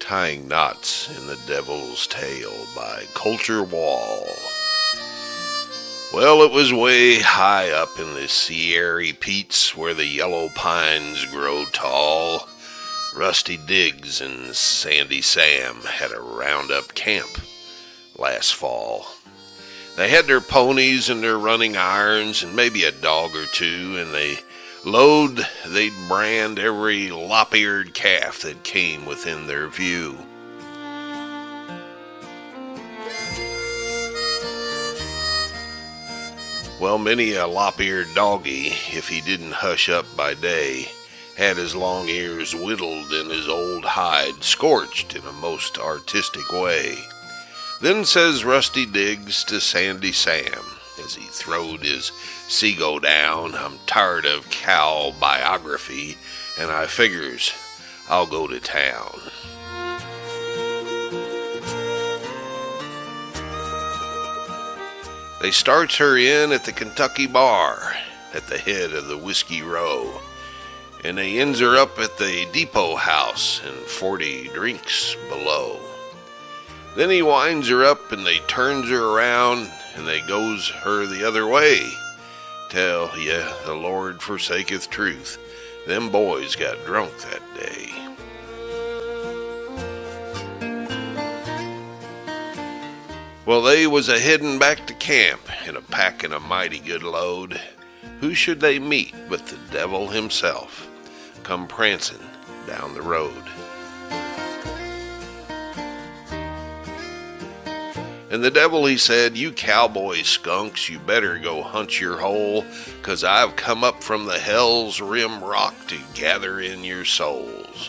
Tying Knots in the Devil's Tail by Colter. Well, it was way high up in the Sierra Peaks where the yellow pines grow tall. Rusty Diggs and Sandy Sam had a roundup camp last fall. They had their ponies and their running irons and maybe a dog or two, and they'd brand every lop-eared calf that came within their view. Well, many a lop-eared doggy, if he didn't hush up by day, had his long ears whittled and his old hide scorched in a most artistic way. Then says Rusty Diggs to Sandy Sam, as he throwed his seago down, "I'm tired of cow biography, and I figures I'll go to town." They starts her in at the Kentucky bar, at the head of the Whiskey Row, and they ends her up at the Depot House and 40 drinks below. Then he winds her up and they turns her around and they goes her the other way. Tell ye, the Lord forsaketh truth, them boys got drunk that day. Well, they was a-headin' back to camp in a packin' a mighty good load. Who should they meet but the devil himself, come prancin' down the road. And the devil, he said, "You cowboy skunks, you better go hunt your hole, 'cause I've come up from the hell's rim rock to gather in your souls."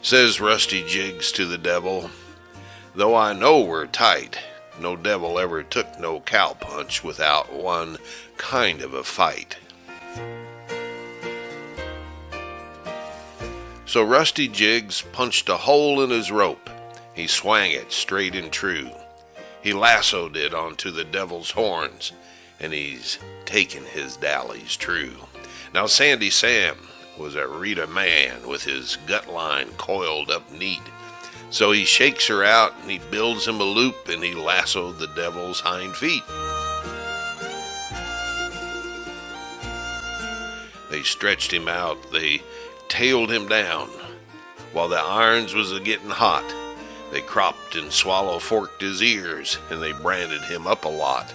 Says Rusty Diggs to the devil, "Though I know we're tight, no devil ever took no cowpunch without one kind of a fight." So Rusty Diggs punched a hole in his rope. He swang it straight and true. He lassoed it onto the devil's horns, and he's taken his dallies true. Now Sandy Sam was a Rita man with his gut line coiled up neat. So he shakes her out and he builds him a loop and he lassoed the devil's hind feet. They stretched him out, they tailed him down, while the irons was a-getting hot. They cropped and swallow-forked his ears, and they branded him up a lot.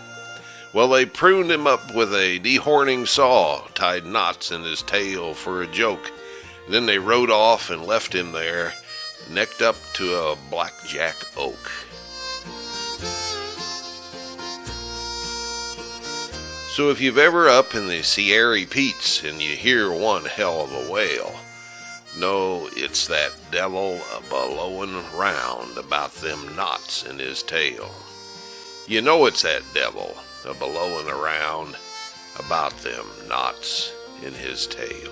Well, they pruned him up with a dehorning saw, tied knots in his tail for a joke. Then they rode off and left him there, necked up to a blackjack oak. So if you've ever up in the Sierra Peaks and you hear one hell of a wail, no, it's that devil a-blowin' round about them knots in his tail. You know it's that devil a-blowin' around about them knots in his tail.